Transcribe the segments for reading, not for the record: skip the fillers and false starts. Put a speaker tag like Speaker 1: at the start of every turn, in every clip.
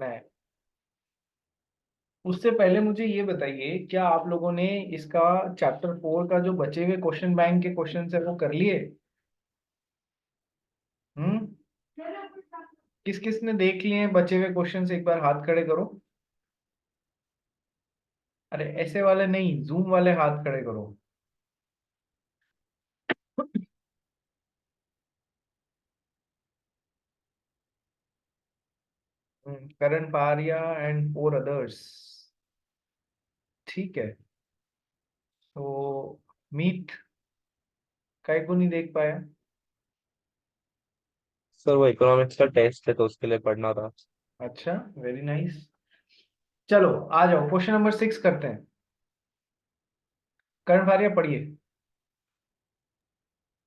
Speaker 1: है। उससे पहले मुझे ये बताइए, क्या आप लोगों ने इसका चैप्टर 4 का जो बचे हुए क्वेश्चन बैंक के क्वेश्चन है वो कर लिए? हम्म। किस किस ने देख लिए हैं बचे हुए क्वेश्चन? एक बार हाथ खड़े करो। अरे ऐसे वाले नहीं, जूम वाले हाथ खड़े करो। करण पारिया एंड 4 अदर्स। ठीक है। तो मीट काय को नहीं देख पाया?
Speaker 2: सर वो इकोनॉमिक्स का टेस्ट है तो उसके लिए पढ़ना था।
Speaker 1: अच्छा, वेरी नाइस। चलो आ जाओ, क्वेश्चन नंबर 6 करते हैं। करण पारिया पढ़िए।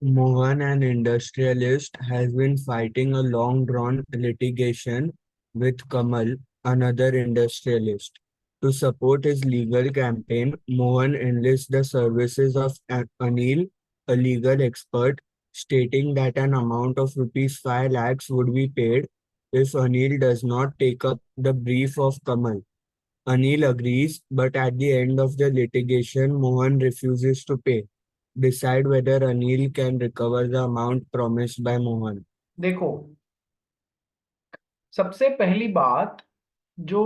Speaker 3: Mohan, an industrialist, has been fighting a long-drawn litigation with Kamal, another industrialist. To support his legal campaign, Mohan enlists the services of Anil, a legal expert, stating that an amount of rupees 5 lakhs would be paid if Anil does not take up the brief of Kamal. Anil agrees, but at the end of the litigation, Mohan refuses to pay. Decide whether Anil can recover the amount promised by Mohan.
Speaker 1: देखो, सबसे पहली बात जो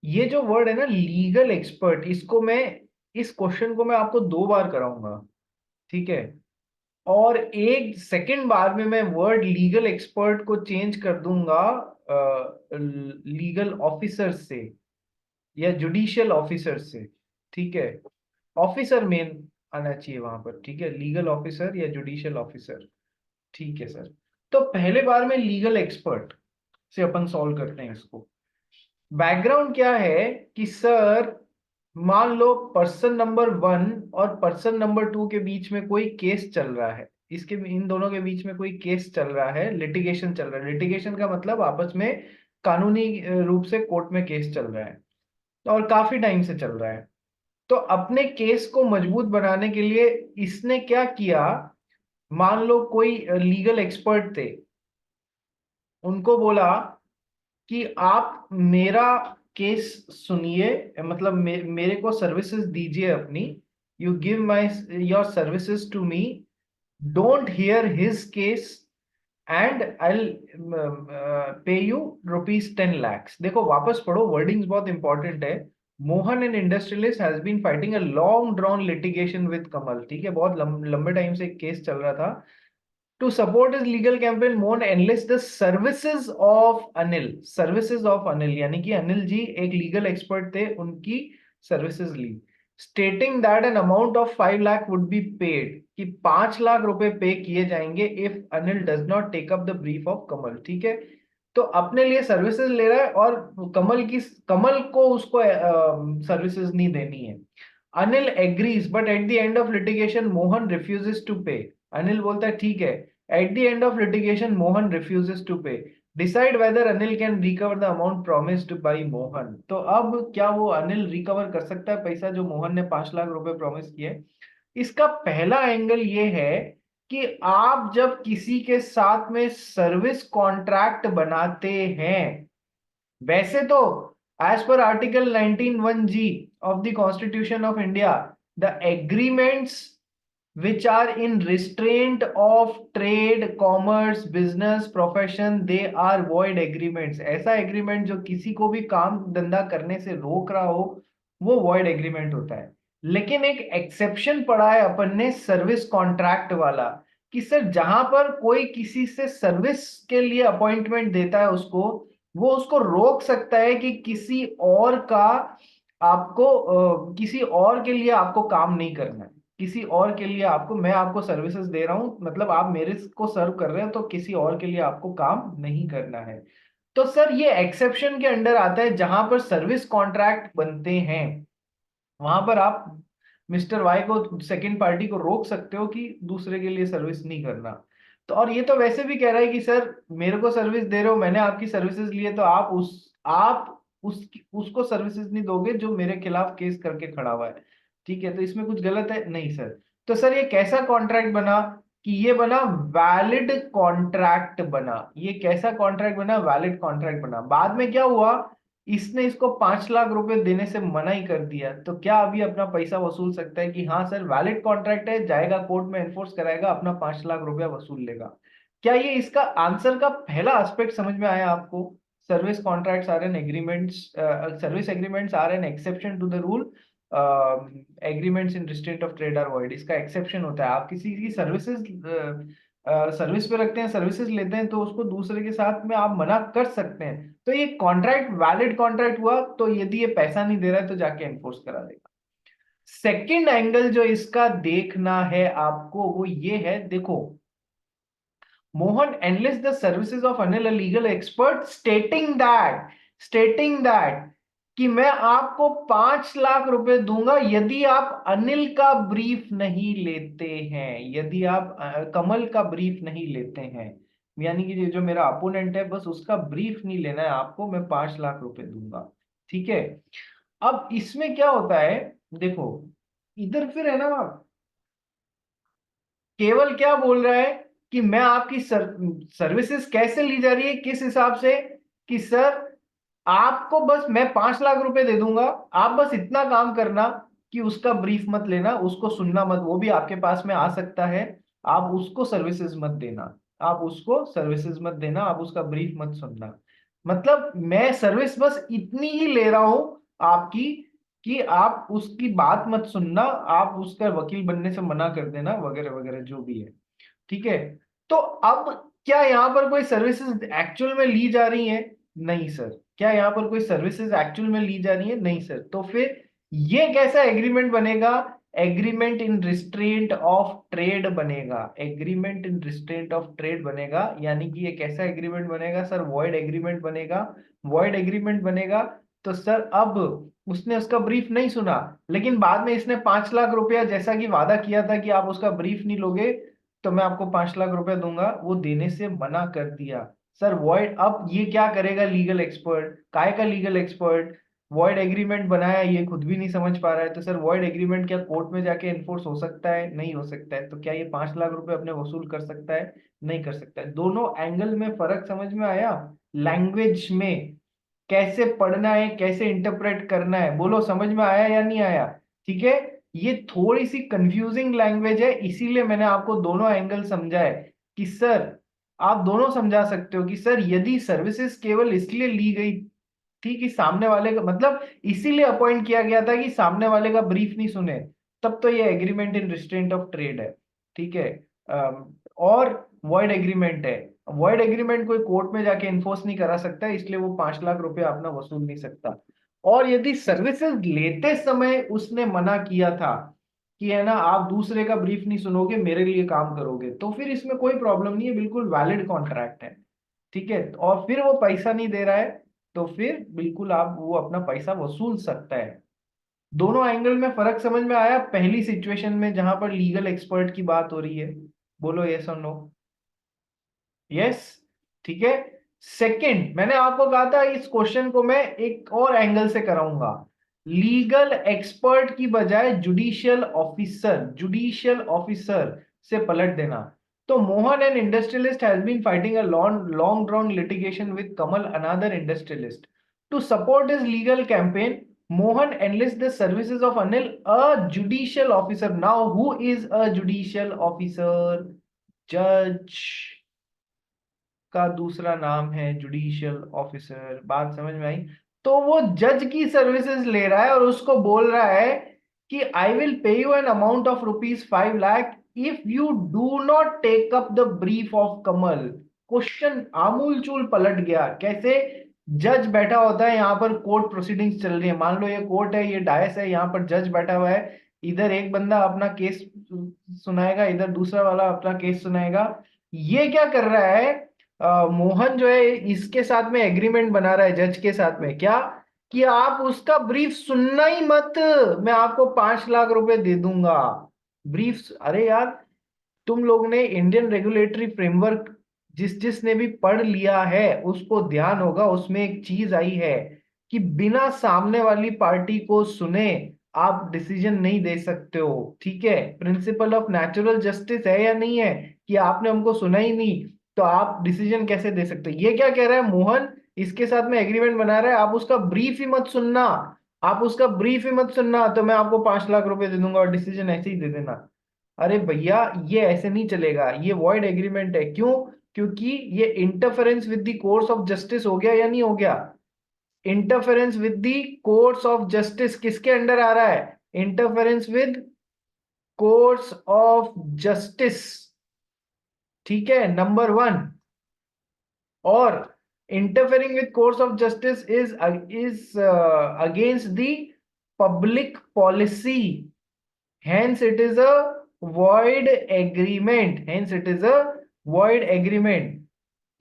Speaker 1: ये जो word है ना legal expert, इसको मैं, इस क्वेश्चन को मैं आपको 2 बार कराऊंगा। ठीक है। और एक सेकंड बार में मैं वर्ड लीगल एक्सपर्ट को चेंज कर दूंगा लीगल ऑफिसर से या जुडिशियल ऑफिसर से। ठीक है। ऑफिसर मेन आना चाहिए वहां पर। ठीक है, लीगल ऑफिसर या जुडिशियल ऑफिसर। ठीक है सर। तो पहले बार में लीगल एक्सपर्ट से अपन सॉल्व करते हैं इसको। बैकग्राउंड क्या है कि सर, मान लो पर्सन नंबर 1 और पर्सन नंबर 2 के बीच में कोई केस चल रहा है। इसके इन दोनों के बीच में कोई केस चल रहा है, लिटिगेशन चल रहा है। लिटिगेशन का मतलब आपस में कानूनी रूप से कोर्ट में केस चल रहा है और काफी टाइम से चल रहा है। तो अपने केस को मजबूत बनाने के लिए इसने क्या किया, मान लो कोई लीगल एक्सपर्ट थे, उनको बोला कि आप मेरा केस सुनिए, मतलब मेरे को सर्विसेज दीजिए अपनी। You give my your services to me, don't hear his case, and I pay you rupees 10 lakhs। देखो वापस पढ़ो, वर्डिंग्स बहुत इंपॉर्टेंट है। Mohan and industrialist has been fighting a long drawn litigation with Kamal. ठीक है, बहुत लंबे टाइम से केस चल रहा था। To support his legal campaign, Mohan enlists the services of Anil. Services of Anil यानी कि अनिल जी एक लीगल एक्सपर्ट थे, उनकी सर्विसेज ली। Stating that an amount of 5 lakh would be paid, कि 5 लाख रुपए पे किए जाएंगे if Anil does not take up the brief of Kamal. ठीक है। तो अपने लिए सर्विसेज ले रहा है और कमल को उसको सर्विसेज नहीं देनी है। Anil agrees, but at the end of litigation Mohan refuses to pay. Anil बोलता है ठीक है। At the end of litigation, Mohan refuses to pay. Decide whether Anil can recover the amount promised by Mohan. तो अब क्या वो अनिल रिकवर कर सकता है पैसा जो मोहन ने 5 लाख रुपए प्रॉमिस किए? इसका पहला एंगल ये है कि आप जब किसी के साथ में सर्विस कॉन्ट्रैक्ट बनाते हैं, वैसे तो एज पर article 19(1)(g of the Constitution of India, the agreements which are in restraint of trade, commerce, business, profession, they are void agreements। ऐसा एग्रीमेंट जो किसी को भी काम धंधा करने से रोक रहा हो, वो void एग्रीमेंट होता है। लेकिन एक एक्सेप्शन पढ़ा है अपन ने सर्विस कॉन्ट्रैक्ट वाला, कि सर जहां पर कोई किसी से सर्विस के लिए अपॉइंटमेंट देता है उसको, वो उसको रोक सकता है कि किसी और का आपको किसी और के लिए आपको काम नहीं करना है। किसी और के लिए आपको, मैं आपको सर्विसेज दे रहा हूं, मतलब आप मेरे को सर्व कर रहे हो, तो किसी और के लिए आपको काम नहीं करना है। तो सर ये एक्सेप्शन के अंडर आता है, जहां पर सर्विस कॉन्ट्रैक्ट बनते हैं वहां पर आप मिस्टर वाई को, सेकंड पार्टी को रोक सकते हो कि दूसरे के लिए सर्विस नहीं करना। तो और ये तो वैसे भी कह रहा है कि सर मेरे को सर्विस दे रहे हो, मैंने आपकी सर्विसेज लिए, तो आप उसको सर्विसेज नहीं दोगे जो मेरे खिलाफ केस करके खड़ा हुआ है। ठीक है, तो इसमें कुछ गलत है नहीं सर। तो सर ये कैसा कॉन्ट्रैक्ट बना कि ये बना वैलिड कॉन्ट्रैक्ट बना। ये कैसा कॉन्ट्रैक्ट बना? वैलिड कॉन्ट्रैक्ट बना। बाद में क्या हुआ, इसने इसको 5 लाख रुपए देने से मना ही कर दिया, तो क्या अभी अपना पैसा वसूल सकता है कि हाँ सर वैलिड कॉन्ट्रैक्ट है, जाएगा कोर्ट में एनफोर्स कराएगा, अपना 5 लाख रुपया वसूल लेगा? क्या ये इसका आंसर का पहला एस्पेक्ट समझ में आया आपको? Service contracts are an agreements, service agreements are an exception to the rule, agreements in restraint of trade are void. इसका एक्सेप्शन होता है, आप किसी की सर्विसेज सर्विस पे रखते हैं, सर्विसेज लेते हैं, तो उसको दूसरे के साथ में आप मना कर सकते हैं। तो ये कॉन्ट्रैक्ट वैलिड कॉन्ट्रैक्ट हुआ, तो यदि ये पैसा नहीं दे रहा है तो जाके एनफोर्स करा देगा। सेकंड एंगल जो इसका देखना है आपको वो ये है, देखो, Mohan enlists the services of Anil, a legal expert, stating that कि मैं आपको 5 लाख रुपए दूंगा यदि आप अनिल का ब्रीफ नहीं लेते हैं, यदि आप कमल का ब्रीफ नहीं लेते हैं, यानी कि जो मेरा अपोनेंट है बस उसका ब्रीफ नहीं लेना है आपको, मैं 5 लाख रुपए दूंगा। ठीक है, अब इसमें क्या होता है, देखो इधर फिर है ना, केवल क्या बोल रहा है कि मैं आपकी सर्विसेज कैसे ली जा रही है, किस हिसाब से, कि सर आपको बस मैं 5 लाख रुपए दे दूंगा, आप बस इतना काम करना कि उसका ब्रीफ मत लेना, उसको सुनना मत, वो भी आपके पास में आ सकता है, आप उसको सर्विसेज मत देना, आप उसको सर्विसेज मत देना, आप उसका ब्रीफ मत सुनना। मतलब मैं सर्विस बस इतनी ही ले रहा हूं आपकी कि आप उसकी बात मत सुनना, आप उसका वकील बनने से मना कर देना, वगैरह वगैरह जो भी है। ठीक है, तो अब क्या यहां पर कोई सर्विसेज एक्चुअल में ली जा रही है? नहीं सर। क्या यहां पर कोई सर्विसेज एक्चुअल में ली जा रही है? नहीं सर। तो फिर ये कैसा एग्रीमेंट बनेगा? Agreement in restraint of trade बनेगा, agreement in restraint of trade बनेगा। यानी कि ये कैसा एग्रीमेंट बनेगा सर? वॉइड एग्रीमेंट बनेगा। वॉइड एग्रीमेंट बनेगा तो सर अब उसने उसका ब्रीफ नहीं सुना, लेकिन बाद में इसने 5 लाख रुपया जैसा कि वादा किया था कि आप उसका ब्रीफ नहीं लोगे तो मैं आपको 5 लाख रुपया दूंगा, वो देने से मना कर दिया। सर वॉइड, अब ये क्या करेगा लीगल एक्सपर्ट? काय का लीगल एक्सपर्ट? वॉइड एग्रीमेंट बनाया, ये खुद भी नहीं समझ पा रहा है, तो सर वॉइड एग्रीमेंट क्या कोर्ट में जाके एनफोर्स हो सकता है? नहीं हो सकता है। तो क्या ये 5 लाख रुपए अपने वसूल कर सकता है? नहीं कर सकता है। दोनों एंगल में फर्क समझ में आया? लैंग्वेज में कैसे पढ़ना है, कैसे इंटरप्रेट करना है, बोलो समझ में आया या नहीं आया? ठीक है, ये थोड़ी सी कंफ्यूजिंग लैंग्वेज है, इसीलिए मैंने आपको दोनों एंगल समझाए कि सर आप दोनों समझा सकते हो कि सर यदि सर्विसेज केवल इसलिए ली गई थी कि सामने वाले का, मतलब इसीलिए अपॉइंट किया गया था कि सामने वाले का ब्रीफ नहीं सुने, तब तो ये agreement in restraint of trade है। ठीक है, और वॉइड एग्रीमेंट है, वॉइड एग्रीमेंट कोई कोर्ट में जाके इन्फोर्स नहीं करा सकता, इसलिए वो 5 लाख रुपया अपना वसूल नहीं सकता। और यदि सर्विसेज लेते समय उसने मना किया था कि है ना आप दूसरे का ब्रीफ नहीं सुनोगे, मेरे लिए काम करोगे, तो फिर इसमें कोई प्रॉब्लम नहीं है, बिल्कुल वैलिड कॉन्ट्रैक्ट है। ठीक है, और फिर वो पैसा नहीं दे रहा है तो फिर बिल्कुल आप वो अपना पैसा वसूल सकता है। दोनों एंगल में फर्क समझ में आया? पहली सिचुएशन में जहां पर लीगल एक्सपर्ट की बात हो रही है, बोलो यस और नो? यस। ठीक है, सेकंड मैंने आपको कहा था इस क्वेश्चन को मैं एक और एंगल से कराऊंगा, लीगल एक्सपर्ट की बजाय जुडिशियल ऑफिसर, जुडिशियल ऑफिसर से पलट देना। तो Mohan an industrialist has been fighting a long drawn litigation with Kamal another industrialist to support his legal campaign. Mohan enlists the services of Anil, a judicial officer. Now, who is a judicial officer? Judge का दूसरा नाम है judicial officer. बात समझ में आई? तो वो जज की सर्विसेज ले रहा है और उसको बोल रहा है कि I will pay you an amount of ₹5 lakh if you do not take up the brief of Kamal. Question आमूल चूल पलट गया। कैसे? जज बैठा होता है, यहाँ पर कोर्ट प्रोसीडिंग्स चल रही है, मान लो ये कोर्ट है, ये डायस है, यहाँ पर जज बैठा हुआ है, इधर एक बंदा अपना केस सुनाएगा, इधर दूसरा वाला अपना केस सुनाएगा। ये क्या कर रहा है, मोहन जो है इसके साथ में एग्रीमेंट बना रहा है जज के साथ में, क्या कि आप उसका ब्रीफ सुनना ही मत, मैं आपको 5 लाख रुपए दे दूंगा। ब्रीफ, अरे यार तुम लोग ने इंडियन रेगुलेटरी फ्रेमवर्क जिसने भी पढ़ लिया है उसको ध्यान होगा, उसमें एक चीज आई है कि बिना सामने वाली पार्टी को सुने आप डिसीजन नहीं दे सकते हो। ठीक है, प्रिंसिपल ऑफ नेचुरल जस्टिस है या नहीं है? कि आपने हमको सुना ही नहीं, तो आप डिसीजन कैसे दे सकते हो? ये क्या कह रहा है मोहन, इसके साथ में एग्रीमेंट बना रहा है, आप उसका ब्रीफ ही मत सुनना, आप उसका ब्रीफ ही मत सुनना, तो मैं आपको 5 लाख रुपए दे दूंगा और डिसीजन ऐसे ही दे देना। अरे भैया, ये ऐसे नहीं चलेगा, ये वॉइड एग्रीमेंट है। क्यों? क्योंकि ये interference with the course of justice हो गया या नहीं हो गया? Interference with the course of justice किसके अंडर आ रहा है? Interference with course of justice, ठीक है, नंबर 1। और interfering with course of justice is against the public policy, hence it is a void agreement, hence it is a void agreement।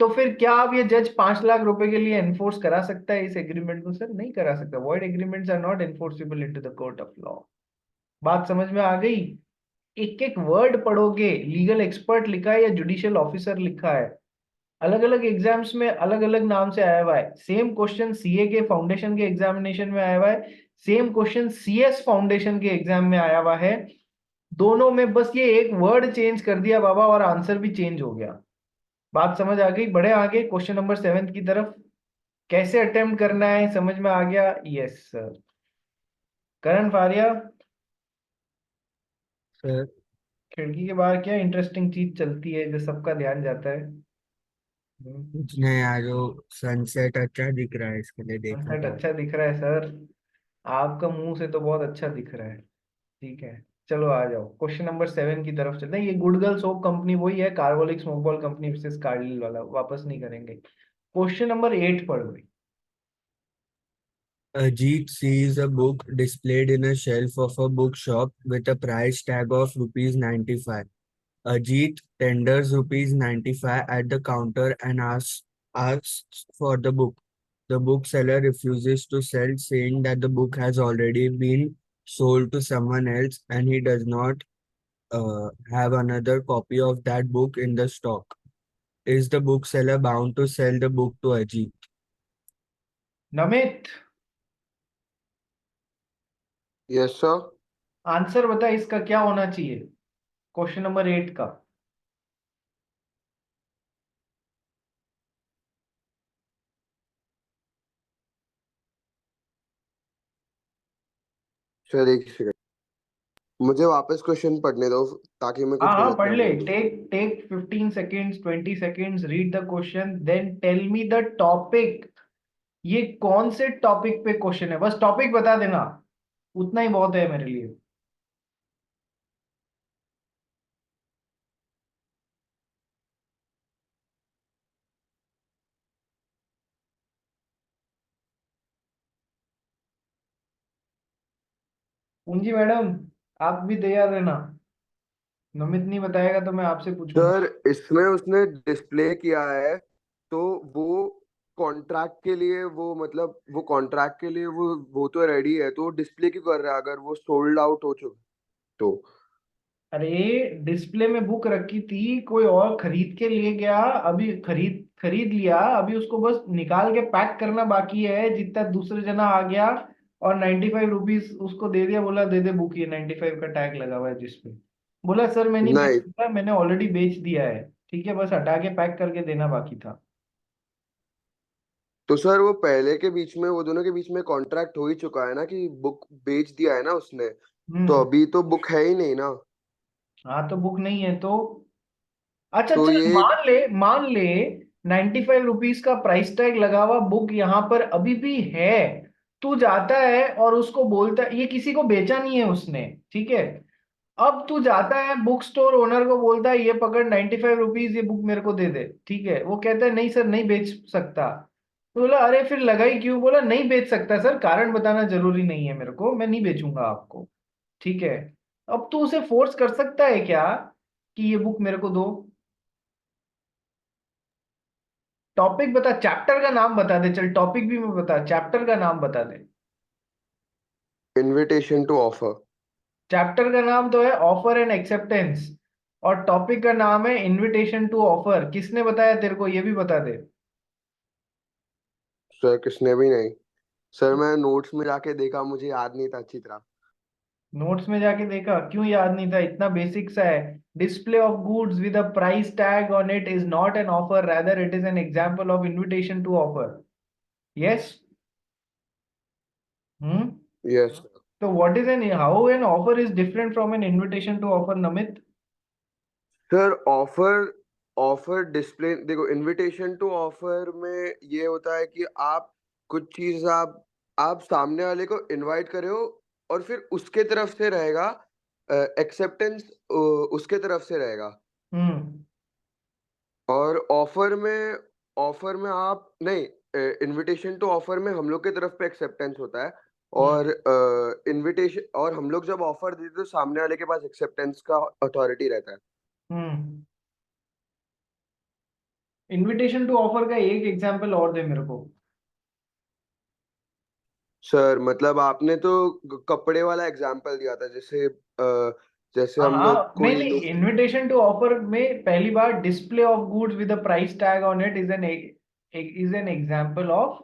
Speaker 1: तो फिर क्या अब ये जज 5 लाख रुपए के लिए एनफोर्स करा सकता है इस एग्रीमेंट को? सर नहीं करा सकता। void agreements are not enforceable into the court of law। बात समझ में आ गई? एक एक वर्ड पढ़ोगे, लीगल एक्सपर्ट लिखा है या जुडिशियल ऑफिसर लिखा है, अलग अलग एग्जाम्स में अलग अलग नाम से आया हुआ है। सेम क्वेश्चन सीए के फाउंडेशन के एग्जामिनेशन में आया हुआ है, सेम क्वेश्चन सीएस फाउंडेशन के एग्जाम में आया हुआ है। दोनों में बस ये एक वर्ड चेंज कर दिया बाबा और आंसर भी चेंज हो गया। बात समझ आ गई? बढ़े आगे क्वेश्चन नंबर 7 की तरफ। कैसे अटेम्प्ट करना है समझ में आ गया? Yes sir. Karan Faria,
Speaker 3: sir
Speaker 1: खिड़की के बाहर क्या इंटरेस्टिंग चीज चलती है जो सबका ध्यान जाता है?
Speaker 3: कुछ नहीं यार, वो सनसेट अच्छा दिख रहा है इसके लिए देखा
Speaker 1: सनसेट
Speaker 3: था।
Speaker 1: अच्छा दिख रहा है सर? आपका मुंह से तो बहुत अच्छा दिख रहा है। ठीक है, चलो आ जाओ क्वेश्चन नंबर 7 की तरफ चलते हैं। ये गुड गर्ल सोप कंपनी वही है, कार्बोलिक स्मोकबॉल कंपनी वर्सेस कार्डिल वाला, वापस नहीं करेंगे। क्वेश्चन नंबर 8 पढ़ गई।
Speaker 3: Ajit sees a book displayed in a shelf of a bookshop with a price tag of rupees 95. Ajit tenders rupees 95 at the counter and asks for the book. The bookseller refuses to sell, saying that the book has already been sold to someone else and he does not have another copy of that book in the stock. Is the bookseller bound to sell the book to Ajit?
Speaker 1: Namit,
Speaker 4: yes sir.
Speaker 1: Answer बता इसका क्या होना चाहिए question number 8 का?
Speaker 4: Sir एक second, मुझे वापस question पढ़ने दो ताकि मैं
Speaker 1: हाँ
Speaker 4: कुछ
Speaker 1: हाँ
Speaker 4: गलत
Speaker 1: पढ़
Speaker 4: ना
Speaker 1: ले।
Speaker 4: बोल दूं।
Speaker 1: Take take 15 seconds, 20 seconds, read the question, then tell me the topic. ये कौन से टॉपिक पे क्वेश्चन है? बस टॉपिक बता देना, उतना ही बहुत है मेरे लिए। पूंजी मैडम, आप भी तैयार रहना, नमित नहीं बताएगा तो मैं आपसे पूछूंगा।
Speaker 4: सर इसमें उसने डिस्प्ले किया है, तो वो कॉन्ट्रैक्ट के लिए, वो मतलब वो कॉन्ट्रैक्ट के लिए वो तो रेडी है, तो डिस्प्ले क्यों कर रहा है अगर वो सोल्ड आउट हो चुका तो?
Speaker 1: अरे डिस्प्ले में बुक रखी थी, कोई और खरीद के ले गया, अभी खरीद खरीद लिया, अभी उसको बस निकाल के पैक करना बाकी है। जितना दूसरे जना आ गया और 95 रुपीज उसको दे दिया, बोला दे दे बुक, ये 95 का टैग लगा हुआ है जिसपे। बोला सर मैं नहीं बेच
Speaker 4: नहीं
Speaker 1: सकता, मैंने ऑलरेडी बेच दिया है। ठीक है, बस हटा के पैक करके देना बाकी था।
Speaker 4: तो सर वो पहले के बीच में, वो दोनों के बीच में कॉन्ट्रैक्ट हो ही चुका है ना कि बुक बेच दिया है ना उसने, तो
Speaker 1: हम्म।
Speaker 4: अभी तो बुक है ही नहीं ना।
Speaker 1: हाँ तो बुक नहीं है तो? अच्छा
Speaker 4: तो
Speaker 1: चल,
Speaker 4: ये
Speaker 1: मान ले 95 रुपीज का प्राइस टैग लगा हुआ बुक यहाँ पर अभी भी है। तू जाता है और उसको बोलता है, ये किसी को बेचा नहीं है उसने, ठीक है। अब तू जाता है बुक स्टोर ओनर को बोलता है ये पकड़ 95 रुपीज, ये बुक मेरे को दे दे, ठीक है। वो कहता है नहीं सर नहीं बेच सकता। तो बोला अरे फिर लगाई क्यों? बोला नहीं बेच सकता सर, कारण बताना जरूरी नहीं है मेरे को, मैं नहीं बेचूंगा आपको, ठीक है। अब तू उसे फोर्स कर सकता है क्या कि ये बुक मेरे को दो? टॉपिक बता, चैप्टर का नाम बता दे, चल टॉपिक भी मैं बता, चैप्टर का नाम बता दे।
Speaker 4: Invitation to offer.
Speaker 1: चैप्टर का नाम तो है ऑफर एंड एक्सेप्टेंस, और टॉपिक का नाम है इनविटेशन टू ऑफर। किसने बताया तेरे को, ये भी बता दे।
Speaker 4: सर किसने भी नहीं। सर मैं नोट्स में जाके देखा, मुझे याद नहीं था अच्छी तरह।
Speaker 1: नोट्स में जाके देखा, क्यों याद नहीं था? इतना बेसिक सा है। Display of goods with a price tag on it is not an offer, rather it is an example of invitation to offer. Yes. Hmm.
Speaker 4: Yes
Speaker 1: तो what is an, how an offer is different from an invitation to offer, Namit?
Speaker 4: Sir. Offer offer display देखो, invitation to offer में ये होता है कि आप कुछ चीज आप सामने वाले को इनवाइट करे हो, और फिर उसके तरफ से रहेगा एक्सेप्टेंस, उसके तरफ से रहेगा।
Speaker 1: हम्म।
Speaker 4: और ऑफर में आप नहीं, इनविटेशन टू ऑफर में हम लोग के तरफ पे एक्सेप्टेंस होता है, और इनविटेशन, और हम लोग जब ऑफर देते तो सामने वाले के पास एक्सेप्टेंस का अथॉरिटी रहता है।
Speaker 1: हम्म। इनविटेशन टू ऑफर का एक एग्जांपल और दे मेरे को।
Speaker 4: सर मतलब आपने तो कपड़े वाला एग्जांपल दिया था, जैसे हम लोग
Speaker 1: हाँ, नहीं
Speaker 4: कोई
Speaker 1: नहीं,
Speaker 4: लोग।
Speaker 1: इनविटेशन टू ऑफर में पहली बार display of goods with a price tag on it is an example of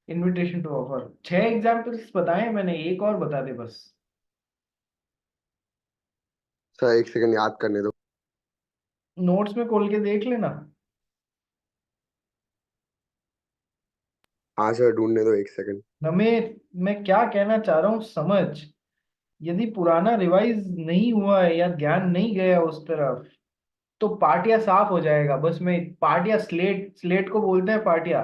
Speaker 1: invitation to offer. 6 examples बताए मैंने, एक और बता दे बस।
Speaker 4: सर एक सेकंड याद करने दो।
Speaker 1: नोट्स में खोल के देख लेना।
Speaker 4: हाँ सर, ढूंढने दो, एक सेकंड।
Speaker 1: नमित, मैं क्या कहना चाह रहा हूँ समझ। यदि पुराना रिवाइज नहीं हुआ है या ध्यान नहीं गया उस तरफ, तो पाटिया साफ हो जाएगा। बस मैं पाटिया, स्लेट स्लेट को बोलते हैं पाटिया,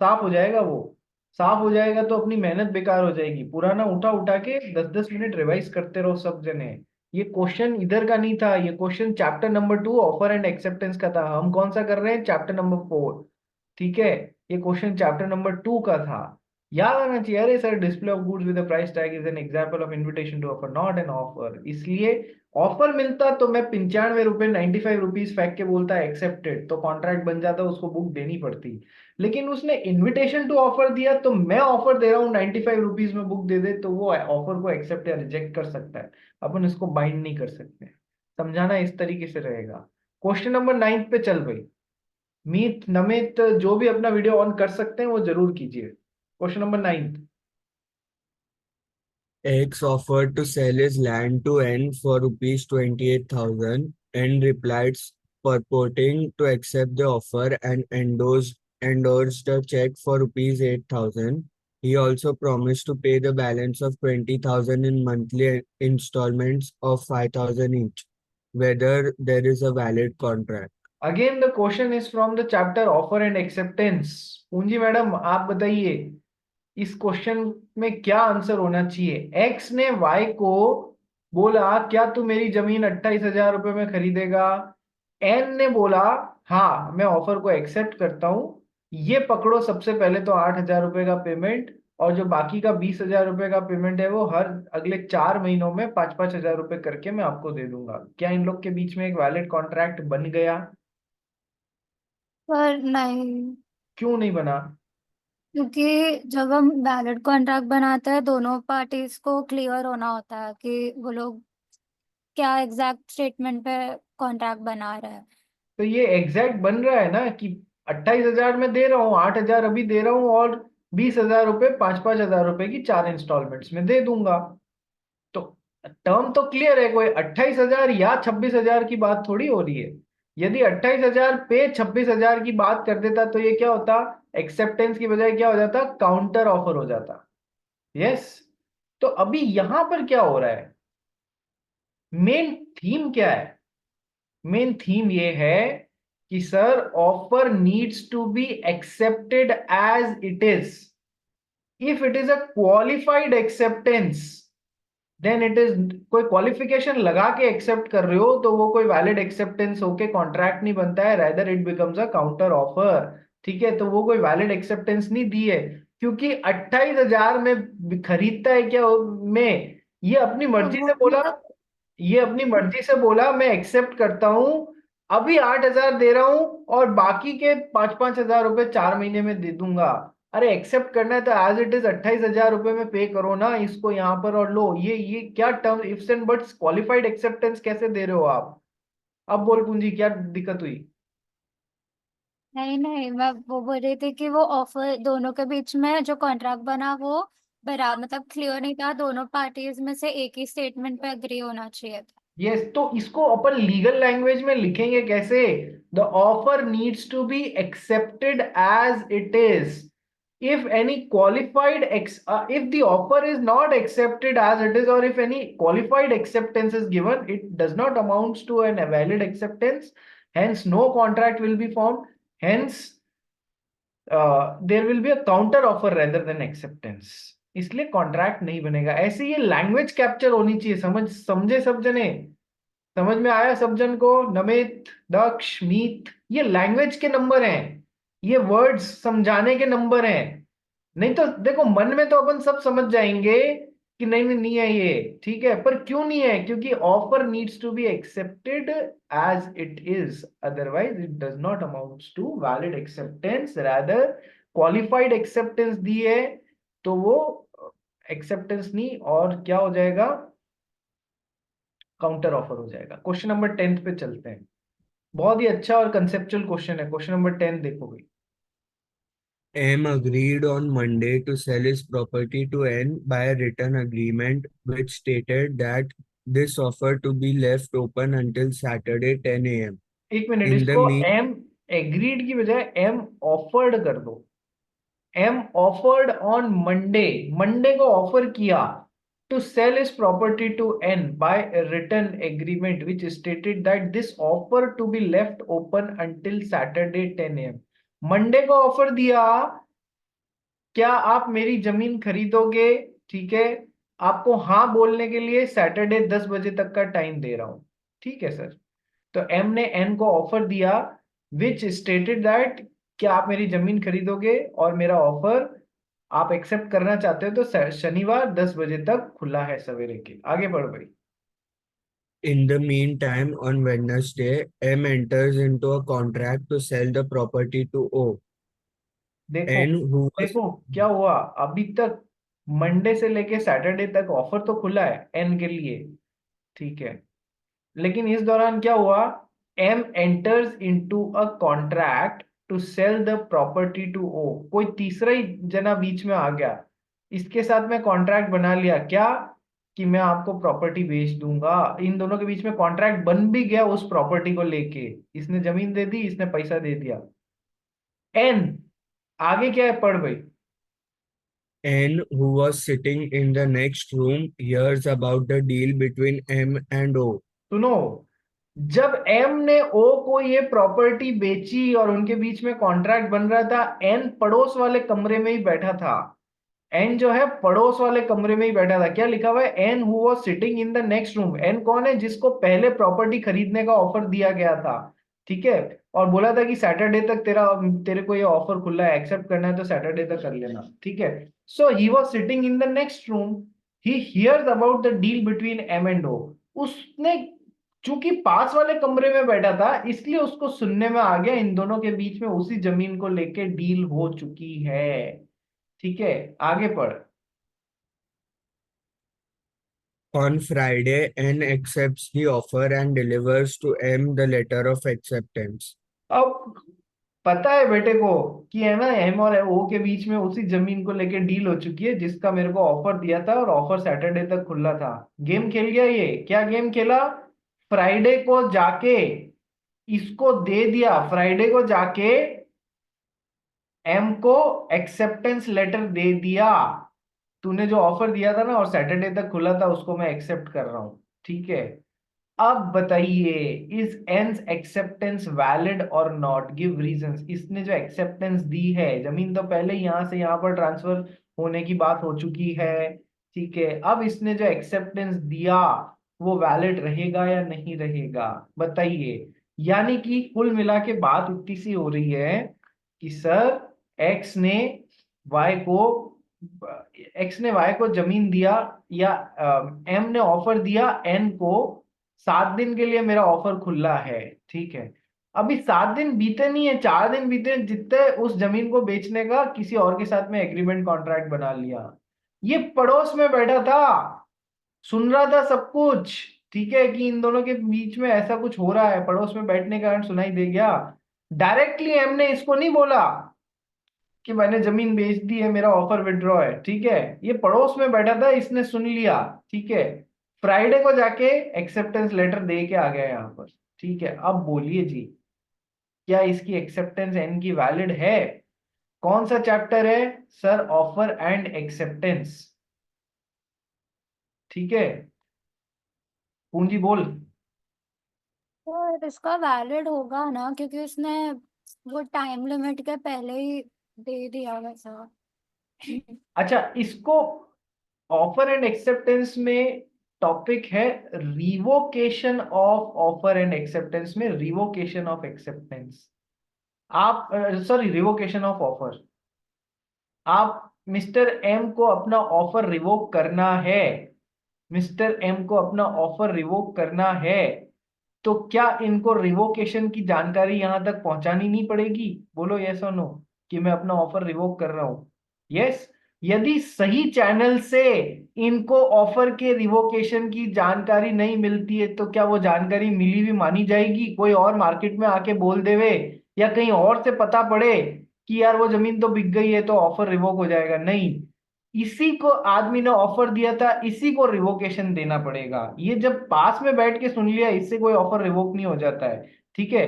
Speaker 1: साफ हो जाएगा वो। साफ हो जाएगा तो अपनी मेहनत बेकार हो जाएगी। पुराना उठा उठा के 10-10 मिनट रिवाइज करते रहो सब जने। ये क्वेश्चन इधर का नहीं था, ये question chapter number 2 offer and acceptance का था। हम कौन सा कर रहे हैं? Chapter number 4। ठीक है, ये क्वेश्चन चैप्टर नंबर 2 का था। याद आना चाहिए। अरे sir, display of goods with price tag is an example of invitation to offer, not an offer. इसलिए ऑफर मिलता तो मैं 95 रुपए, 95 रुपीज फेंक के बोलता एक्सेप्टेड, तो कॉन्ट्रैक्ट बन जाता, उसको बुक देनी पड़ती। लेकिन उसने इनविटेशन टू ऑफर दिया, तो मैं ऑफर दे रहा हूँ 95 रुपीज में बुक दे दे, तो वो ऑफर को एक्सेप्ट या रिजेक्ट कर सकता है। अपन इसको बाइंड नहीं कर सकते। समझाना इस तरीके से रहेगा। क्वेश्चन नंबर 9 पे चल भाई। मीत, नमित, जो भी अपना वीडियो ऑन कर सकते हैं वो जरूर कीजिए। Question number 9।
Speaker 3: X offered to sell his land to N for rupees 28,000. N replied purporting to accept the offer and endorsed a check for rupees 8,000. He also promised to pay the balance of 20,000 in monthly installments of 5,000 each, whether there is a valid contract.
Speaker 1: Again the question is from the chapter offer and acceptance. पूंजी madam, आप बताइए इस question में क्या answer होना चाहिए? X ने Y को बोला, क्या तू मेरी जमीन 28,000 रुपए में खरीदेगा? एन ने बोला, हाँ मैं ऑफर को एक्सेप्ट करता हूं। ये पकड़ो, सबसे पहले तो 8,000 रुपए का पेमेंट, और जो बाकी का 20,000 रुपए का पेमेंट है वो हर अगले 4 महीनों में 5-5 हजार रुपए करके मैं आपको दे दूंगा। क्या इन लोग के बीच में एक वैलिड कॉन्ट्रैक्ट बन गया?
Speaker 5: पर नहीं,
Speaker 1: क्यों नहीं बना?
Speaker 5: क्योंकि जब हम वैलिड कॉन्ट्रैक्ट बनाते हैं दोनों पार्टीज को क्लियर होना होता है कि वो लोग क्या एग्जैक्ट स्टेटमेंट पे कॉन्ट्रैक्ट बना रहे हैं।
Speaker 1: तो ये एग्जैक्ट बन रहा है ना कि 28,000 में दे रहा हूँ, 8,000 अभी दे रहा हूँ, और 20,000 रुपए 5-5 हजार रुपए की 4 इंस्टॉलमेंट्स में दे दूंगा। तो टर्म तो क्लियर है, कोई 28,000 या 26,000 की बात थोड़ी हो रही है। यदि 28,000 पे 26,000 की बात कर देता तो ये क्या होता? एक्सेप्टेंस की बजाय क्या हो जाता? काउंटर ऑफर हो जाता। यस। तो अभी यहां पर क्या हो रहा है? मेन थीम क्या है? मेन थीम ये है कि sir, offer needs to be accepted as it is. If it is a qualified acceptance, then it is, कोई क्वालिफिकेशन लगा के एक्सेप्ट कर रहे हो तो वो कोई वैलिड एक्सेप्टेंस होके कॉन्ट्रैक्ट नहीं बनता है, rather it becomes a counter offer. ठीक है, तो वो कोई वैलिड एक्सेप्टेंस नहीं दी है, क्योंकि 28,000 में खरीदता है क्या में, ये अपनी
Speaker 5: तो
Speaker 1: मर्जी
Speaker 5: वो
Speaker 1: से बोला।
Speaker 5: मतलब
Speaker 1: ये अपनी मर्जी से बोला मैं एक्सेप्ट करता हूं, अभी 8,000 दे रहा हूं और बाकी के 5-5 हजार रुपए 4 महीने में दे दूंगा। अरे एक्सेप्ट करना है तो एज इट इज 28,000 रुपए में पे करो ना इसको यहाँ पर, और लो। ये क्या term, ifs and buts, qualified acceptance कैसे दे रहे हो आप? अब बोल पूंजी, क्या दिक्कत हुई?
Speaker 5: नहीं नहीं, मैं वो बोल रही थी कि वो ऑफर दोनों के बीच में जो कॉन्ट्रैक्ट बना वो बराबर, मतलब क्लियर नहीं था, दोनों पार्टीज में से एक ही स्टेटमेंट पे एग्री होना चाहिए था।
Speaker 1: यस, तो इसको अपन लीगल लैंग्वेज में लिखेंगे कैसे? The offer needs to be accepted as it is if any qualified if the offer is not accepted as it is, or if any qualified acceptance is given, it does not amounts to an a valid acceptance, hence no contract will be formed, hence there will be a counter offer rather than acceptance, इसलिए contract नहीं बनेगा। ऐसे ये language capture होनी चाहिए, समझे सब जने? समझ में आया सब जन को? नमित, दक्ष, मीत, ये लैंग्वेज के नंबर हैं, ये वर्ड्स समझाने के नंबर हैं। नहीं तो देखो, मन में तो अपन सब समझ जाएंगे कि नहीं नहीं नहीं है ये, ठीक है, पर क्यों नहीं है? क्योंकि offer needs to be accepted as it is, otherwise it does not amounts to valid acceptance, rather qualified acceptance दी है तो वो एक्सेप्टेंस नहीं, और क्या हो जाएगा? काउंटर ऑफर हो जाएगा। क्वेश्चन नंबर 10 पे चलते हैं। बहुत ही अच्छा और कंसेप्चुअल क्वेश्चन है। क्वेश्चन नंबर 10 देखो भाई।
Speaker 3: M agreed on Monday to sell his property to N by a written agreement which stated that this offer to be left open until Saturday 10 a.m.
Speaker 1: एक मिनट,
Speaker 3: In the
Speaker 1: इसको
Speaker 3: mean,
Speaker 1: M agreed की बजाय M offered कर दो। M offered on Monday, Monday को offer किया to sell is property to N by written agreement which stated that this offer to be left open until Saturday 10 AM। Monday को offer दिया, क्या आप मेरी जमीन खरीदोगे? ठीक है, आपको हाँ बोलने के लिए सैटरडे 10 बजे तक का टाइम दे रहा हूं। ठीक है सर, तो एम ने एन को ऑफर दिया विच स्टेटेड दैट क्या आप मेरी जमीन खरीदोगे, और मेरा ऑफर आप एक्सेप्ट करना चाहते हो तो शनिवार 10 बजे तक खुला है सवेरे के। आगे बढ़ भाई।
Speaker 3: in the meantime, on Wednesday, M enters into a contract to sell the property to O.
Speaker 1: देखो
Speaker 3: N, who was
Speaker 1: देखो क्या हुआ, अभी तक मंडे से लेके सैटरडे तक ऑफर तो खुला है एन के लिए, ठीक है, लेकिन इस दौरान क्या हुआ? M enters into a contract to sell the property to O. कोई तीसरा ही जना बीच में आ गया, इसके साथ में कॉन्ट्रैक्ट बना लिया क्या कि मैं आपको प्रॉपर्टी बेच दूंगा। इन दोनों के बीच में कॉन्ट्रैक्ट बन भी गया उस प्रॉपर्टी को लेके, इसने जमीन दे दी, इसने पैसा दे दिया। एन आगे क्या है, पढ़ भाई।
Speaker 3: N, who was sitting in the next room, hears about the deal between M and O.
Speaker 1: सुनो, जब एम ने ओ को ये प्रॉपर्टी बेची और उनके बीच में कॉन्ट्रैक्ट बन रहा था, एन पड़ोस वाले कमरे में ही बैठा था। एन जो है पड़ोस वाले कमरे में ही बैठा था। क्या लिखा हुआ है? N who was sitting in the next room. N कौन है? जिसको पहले प्रॉपर्टी खरीदने का ऑफर दिया गया था, ठीक है, और बोला था कि सैटरडे तक तेरे को ये ऑफर खुला है, एक्सेप्ट करना है तो सैटरडे तक कर लेना, ठीक है। So he was sitting in the next room, he hears about the deal between M and O. उसने चूंकि पास वाले कमरे में बैठा था, इसलिए उसको सुनने में आ गया इन दोनों के बीच में उसी जमीन को लेके डील हो चुकी है। ठीक है, आगे पढ़।
Speaker 3: On Friday, N accepts the offer and delivers to M the letter of acceptance.
Speaker 1: अब पता है बेटे को कि है ना, एम और ओ के बीच में उसी जमीन को लेके डील हो चुकी है जिसका मेरे को ऑफर दिया था, और ऑफर सैटरडे तक खुला था। गेम खेल गया ये। क्या गेम खेला? फ्राइडे को जाके इसको दे दिया, फ्राइडे को जाके एम को एक्सेप्टेंस लेटर दे दिया। तूने जो ऑफर दिया था ना और सैटरडे तक खुला था, उसको मैं एक्सेप्ट कर रहा हूं, ठीक है। अब बताइए, इज एंस एक्सेप्टेंस वैलिड और नॉट? Give reasons. इसने जो एक्सेप्टेंस दी है, जमीन तो पहले यहां से यहां पर ट्रांसफर होने की बात हो चुकी है, ठीक है, अब इसने जो एक्सेप्टेंस दिया वो वैलिड रहेगा या नहीं रहेगा, बताइए। यानी कि कुल मिला के बात इतनी सी हो रही है कि सर एक्स ने वाई को एक्स ने वाई को जमीन दिया, या एम ने ऑफर दिया एन को, 7 दिन के लिए मेरा ऑफर खुला है, ठीक है। अभी 7 दिन बीते नहीं है, 4 दिन बीते हैं, जितने उस जमीन को बेचने का किसी और के साथ में एग्रीमेंट कॉन्ट्रैक्ट बना लिया। ये पड़ोस में बैठा था, सुन रहा था सब कुछ, ठीक है, कि इन दोनों के बीच में ऐसा कुछ हो रहा है, पड़ोस में बैठने के कारण सुनाई दे गया। डायरेक्टली एम ने इसको नहीं बोला कि मैंने जमीन बेच दी है, मेरा ऑफर विड्रॉ है, ठीक है। ये पड़ोस में बैठा था, इसने सुन लिया, ठीक है। फ्राइडे को जाके एक्सेप्टेंस लेटर दे के आ गया यहाँ पर, ठीक है। अब बोलिए जी, क्या इसकी एक्सेप्टेंस एन की वैलिड है? कौन सा चैप्टर है सर? ऑफर एंड एक्सेप्टेंस, ठीक है। पूंजी बोल।
Speaker 5: तो इसका वैलिड होगा ना, क्योंकि उसने वो टाइम लिमिट के पहले ही दे दिया वैसा।
Speaker 1: अच्छा, इसको ऑफर एंड एक्सेप्टेंस में टॉपिक है revocation of offer and acceptance में रिवोकेशन ऑफ एक्सेप्टेंस। आप सॉरी, रिवोकेशन ऑफ ऑफर। आप मिस्टर एम को अपना ऑफर रिवोक करना है, मिस्टर एम को अपना ऑफर रिवोक करना है, तो क्या इनको रिवोकेशन की जानकारी यहां तक पहुंचानी नहीं पड़ेगी? बोलो यस और नो, कि मैं अपना ऑफर रिवोक कर रहा हूं। यस। यदि सही चैनल से इनको ऑफर के रिवोकेशन की जानकारी नहीं मिलती है, तो क्या वो जानकारी मिली हुई मानी जाएगी? कोई और मार्केट में आके बोल देवे, या कहीं और से पता पड़े कि यार वो जमीन तो बिक गई है तो ऑफर रिवोक हो जाएगा? नहीं, इसी को आदमी ने ऑफर दिया था, इसी को रिवोकेशन देना पड़ेगा। ये जब पास में बैठ के सुन लिया, इससे कोई ऑफर रिवोक नहीं हो जाता है, ठीक है।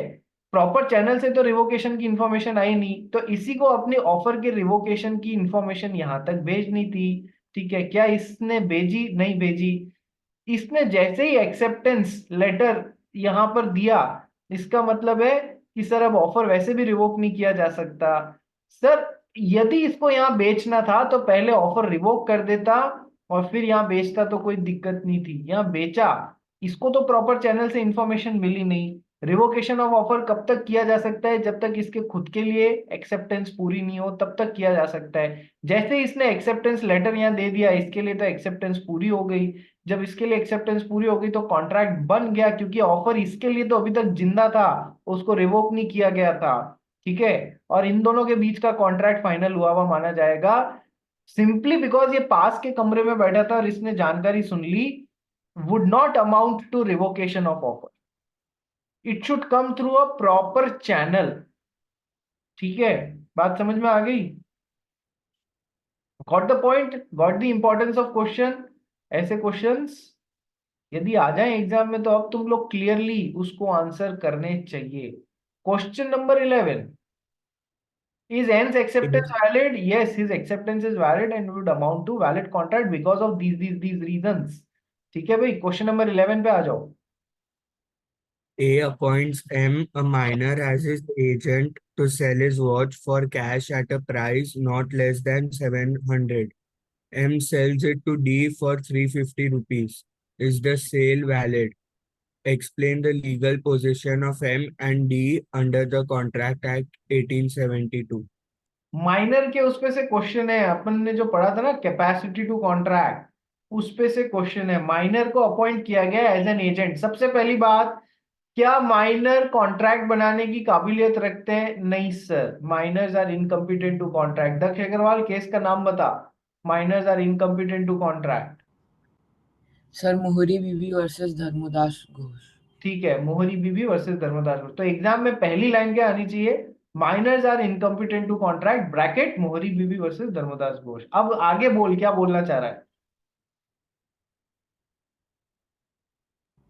Speaker 1: प्रॉपर चैनल से तो रिवोकेशन की इंफॉर्मेशन आई नहीं, तो इसी को अपने ऑफर के रिवोकेशन की इंफॉर्मेशन यहां तक भेजनी थी, ठीक है। क्या इसने भेजी? नहीं भेजी। इसने जैसे ही एक्सेप्टेंस लेटर यहां पर दिया, इसका मतलब है कि सर अब ऑफर वैसे भी रिवोक नहीं किया जा सकता। सर, यदि इसको यहाँ बेचना था तो पहले ऑफर रिवोक कर देता और फिर यहाँ बेचता, तो कोई दिक्कत नहीं थी। यहाँ बेचा, इसको तो प्रॉपर चैनल से इंफॉर्मेशन मिली नहीं। रिवोकेशन ऑफ ऑफर कब तक किया जा सकता है? जब तक इसके खुद के लिए एक्सेप्टेंस पूरी नहीं हो, तब तक किया जा सकता है। जैसे इसने एक्सेप्टेंस लेटर यहाँ दे दिया, इसके लिए तो एक्सेप्टेंस पूरी हो गई। जब इसके लिए एक्सेप्टेंस पूरी हो गई तो कॉन्ट्रैक्ट बन गया, क्योंकि ऑफर इसके लिए तो अभी तक जिंदा था, उसको रिवोक नहीं किया गया था, ठीक है। और इन दोनों के बीच का कॉन्ट्रैक्ट फाइनल हुआ हुआ माना जाएगा, सिंपली बिकॉज ये पास के कमरे में बैठा था और इसने जानकारी सुन ली। Would not amount to revocation of offer, it should come through a proper channel, ठीक है। बात समझ में आ गई? Got the point? Got the importance of question? ऐसे क्वेश्चंस यदि आ जाए एग्जाम में, तो अब तुम लोग क्लियरली उसको आंसर करने चाहिए। Question number 11, is N's acceptance valid? Yes, his acceptance is valid and would amount to valid contract because of these reasons, ठीक है भाई। क्वेश्चन नंबर 11 पे आ जाओ।
Speaker 3: A appoints M, a minor, as his agent to sell his watch for cash at a price not less than 700. M sells it to D for 350 rupees. Is the sale valid? Explain the legal position of M and D under the Contract Act 1872.
Speaker 1: Minor के उस पे से question है, अपन ने जो पढ़ा था ना कैपेसिटी टू कॉन्ट्रैक्ट, उस पे से क्वेश्चन है। माइनर को अपॉइंट किया गया एज एन एजेंट। सबसे पहली बात, क्या माइनर कॉन्ट्रैक्ट बनाने की काबिलियत रखते हैं? नहीं sir, minors are incompetent to contract. Daksh Agarwal, case का नाम बता। Minors are incompetent to contract.
Speaker 6: Sir Mohori Bibi versus Dharmodas Ghosh.
Speaker 1: ठीक है, मोहरी बीबी वर्सेस धर्मदास घोष। तो एग्जाम में पहली लाइन क्या आनी चाहिए? Minors are incompetent to contract, bracket Mohori Bibi versus Dharmodas Ghosh. अब आगे बोल, क्या बोलना चाह रहा है?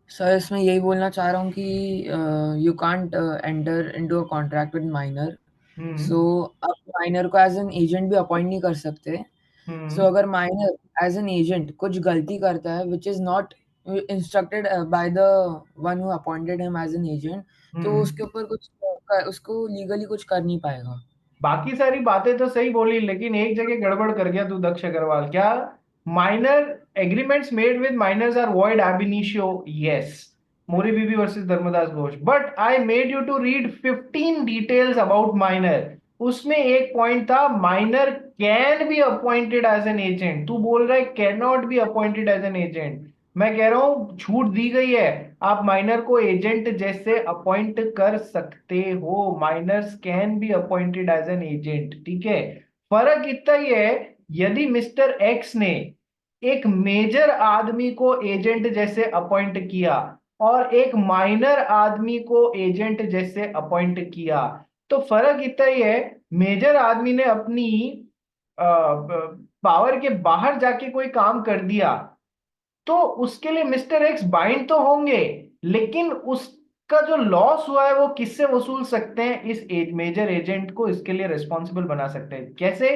Speaker 6: सर इसमें यही बोलना चाह रहा हूँ कि you can't enter into a contract with minor, so आप माइनर को एज एन एजेंट भी अपॉइंट नहीं कर सकते। सो अगर माइनर एज एन एजेंट कुछ गलती करता है which is not instructed by the one who appointed him as an agent, तो उसके ऊपर कुछ उसको लीगली कुछ कर नहीं पाएगा।
Speaker 1: बाकी सारी बातें तो सही बोली, लेकिन एक जगह गड़बड़ कर गया तू दक्ष अग्रवाल। क्या? Minor agreements made with minors are void ab initio? Yes, Mohori Bibi versus Dharmodas Ghosh. But I made you to read 15 details about minor. उसमें एक पॉइंट था, minor can be appointed as an agent. तू बोल रहा है can not be appointed as an agent. मैं कह रहा हूं छूट दी गई है, आप माइनर को एजेंट जैसे अपॉइंट कर सकते हो। Minors can be appointed as an agent, ठीक है। फर्क इतना ही है, यदि मिस्टर एक्स ने एक मेजर आदमी को एजेंट जैसे अपॉइंट किया और एक माइनर आदमी को एजेंट जैसे अपॉइंट किया, तो फर्क इतना ही है, मेजर आदमी ने अपनी पावर के बाहर जाके कोई काम कर दिया, तो उसके लिए मिस्टर एक्स बाइंड तो होंगे, लेकिन उसका जो लॉस हुआ है वो किससे वसूल सकते हैं? इस मेजर एजेंट को इसके लिए रिस्पॉन्सिबल बना सकते हैं। कैसे?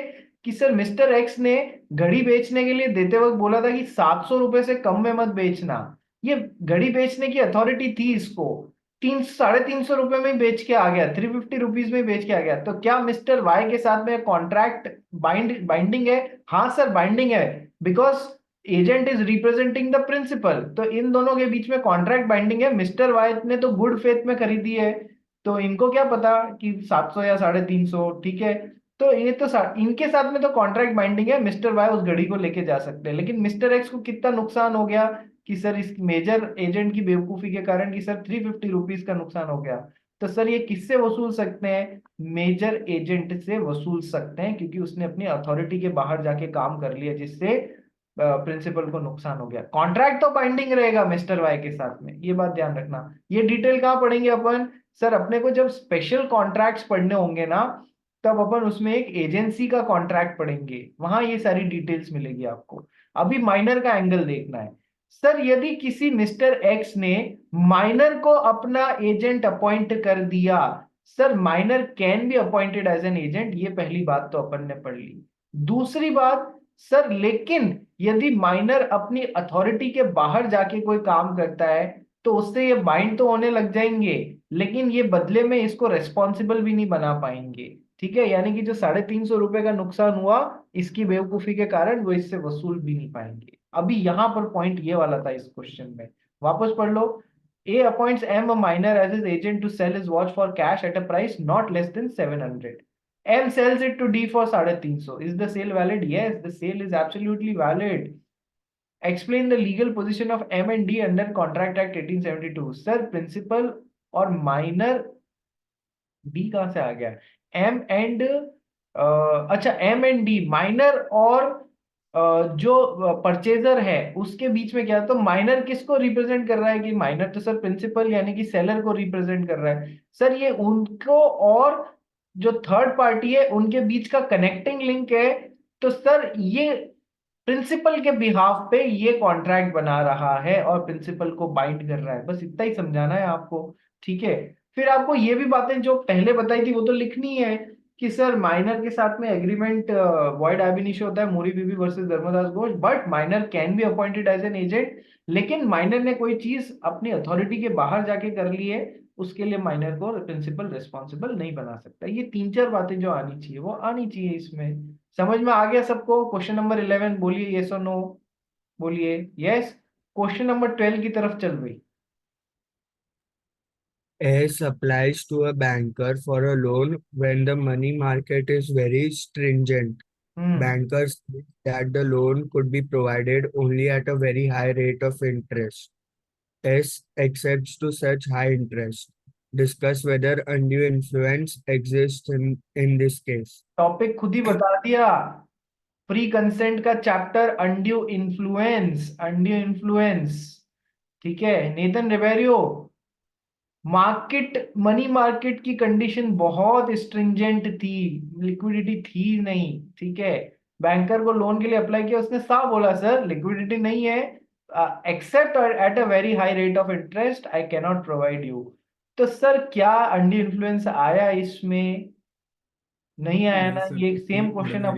Speaker 1: कि सर मिस्टर एक्स ने घड़ी बेचने के लिए देते वक्त बोला था कि 700 रुपए से कम में मत बेचना। ये घड़ी बेचने की अथॉरिटी थी इसको, 300-350 रुपए में बेच के आ गया, 350 रुपीज में बेच के आ गया। तो क्या मिस्टर वाई के साथ में कॉन्ट्रैक्ट बाइंडिंग है? हाँ सर बाइंडिंग है, because agent is representing the principal. तो इन दोनों के बीच में कॉन्ट्रैक्ट बाइंडिंग है। मिस्टर वाई ने तो गुड फेथ में खरीदी है, तो इनको क्या पता कि 700 या 350, ठीक है। तो ये तो इनके साथ में तो कॉन्ट्रैक्ट बाइंडिंग है, मिस्टर वाई उस घड़ी को लेके जा सकते हैं। लेकिन मिस्टर एक्स को कितना नुकसान हो गया कि सर इस मेजर एजेंट की बेवकूफी के कारण कि सर 350 रुपीज का नुकसान हो गया। तो सर ये किससे वसूल सकते हैं? मेजर एजेंट से वसूल सकते हैं, क्योंकि उसने अपनी अथॉरिटी के बाहर जाके काम कर लिया, जिससे प्रिंसिपल को नुकसान हो गया। कॉन्ट्रैक्ट तो बाइंडिंग रहेगा मिस्टर वाई के साथ में, ये बात ध्यान रखना। ये डिटेल कहाँ पढ़ेंगे अपन? सर अपने को जब स्पेशल कॉन्ट्रैक्ट्स पढ़ने होंगे ना, तब अपन उसमें एक एजेंसी का कॉन्ट्रैक्ट पढ़ेंगे, वहां ये सारी डिटेल्स मिलेगी आपको। अभी माइनर का एंगल देखना है। सर यदि किसी मिस्टर एक्स ने माइनर को अपना एजेंट अपॉइंट कर दिया, sir minor can be appointed as an agent, ये पहली बात तो अपन ने पढ़ ली। दूसरी बात सर, लेकिन यदि माइनर अपनी अथॉरिटी के बाहर जाके कोई काम करता है, तो उससे ये बाइंड तो होने लग जाएंगे, लेकिन ये बदले में इसको रेस्पॉन्सिबल भी नहीं बना पाएंगे, ठीक है। यानी कि जो 350 रुपए का नुकसान हुआ इसकी बेवकूफी के कारण, वो इससे वसूल भी नहीं पाएंगे। अभी यहां पर पॉइंट ये वाला था इस क्वेश्चन में, वापस पढ़ लो। A appoints M a minor as his agent to sell his watch for cash at a price not less than 700. M sells it to D for 350. Is the sale valid? Yes, the sale is absolutely valid. Explain the legal position of M and D under Contract Act 1872. Sir, principal और minor D कहां से आ गया? M and अच्छा M and D, minor और जो purchaser है उसके बीच में क्या? तो माइनर किसको रिप्रेजेंट कर रहा है? कि माइनर तो सर प्रिंसिपल यानी कि सेलर को रिप्रेजेंट कर रहा है। सर ये उनको और जो थर्ड पार्टी है उनके बीच का कनेक्टिंग लिंक है। तो सर ये प्रिंसिपल के बिहाफ पे ये कॉन्ट्रैक्ट बना रहा है और प्रिंसिपल को बाइंड कर रहा है, बस इतना ही समझाना है आपको, ठीक है। फिर आपको ये भी बातें जो पहले बताई थी वो तो लिखनी है कि सर माइनर के साथ में एग्रीमेंट वॉइड एब इनिशियो होता है, मोरी बीबी versus Dharmodas Ghosh, but minor can be appointed as an agent. लेकिन माइनर ने कोई चीज अपनी अथॉरिटी के बाहर जाके कर ली है, उसके लिए माइनर को प्रिंसिपल रिस्पॉन्सिबल नहीं बना सकता। ये 3-4 बातें जो आनी चाहिए वो आनी चाहिए इसमें। समझ में आ गया सबको? क्वेश्चन नंबर 11 बोलिए यस और नो, बोलिए यस। क्वेश्चन नंबर 12 की तरफ चल रही।
Speaker 3: S applies to a banker for a loan when the money market is very stringent. Bankers think that the loan could be provided only at a very high rate of interest. S accepts to such high interest. Discuss whether undue influence exists in this case.
Speaker 1: Topic खुद ही बता दिया, pre consent का chapter, undue influence, undue influence, ठीक है। Nathan Ribeiro, market money market की condition बहुत stringent थी, liquidity थी नहीं, ठीक है। बैंकर को लोन के लिए अप्लाई किया, उसने साफ बोला सर लिक्विडिटी नहीं है, accept at a very high rate of interest I can not provide you. तो सर क्या अनड्यू इन्फ्लुएंस आया इसमें? नहीं आया ना। ये सेम क्वेश्चन अब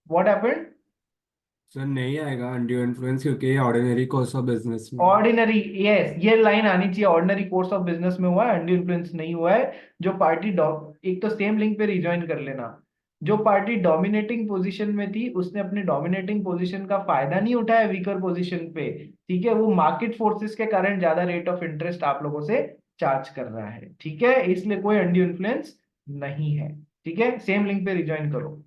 Speaker 1: व्हाट हैपेंड?
Speaker 7: सर नहीं आएगा अनड्यू इन्फ्लुएंस, क्योंकि ये ऑर्डिनरी कोर्स ऑफ बिजनेस में।
Speaker 1: ऑर्डिनरी, यस, ये लाइन आनी चाहिए, ऑर्डिनरी कोर्स ऑफ बिजनेस में हुआ है, अनड्यू इन्फ्लुएंस नहीं हुआ है। जो पार्टी एक तो सेम लिंक पे रिजॉइन कर लेना, जो पार्टी डोमिनेटिंग पोजीशन में थी उसने अपने डोमिनेटिंग पोजीशन का फायदा नहीं उठाया वीकर पोजीशन पे, ठीक है। वो मार्केट फोर्सेस के कारण ज्यादा रेट ऑफ इंटरेस्ट आप लोगों से चार्ज कर रहा है, ठीक है। इसलिए कोई अनड्यू इन्फ्लुएंस नहीं है, ठीक है। सेम लिंक पे रिजॉइन करो।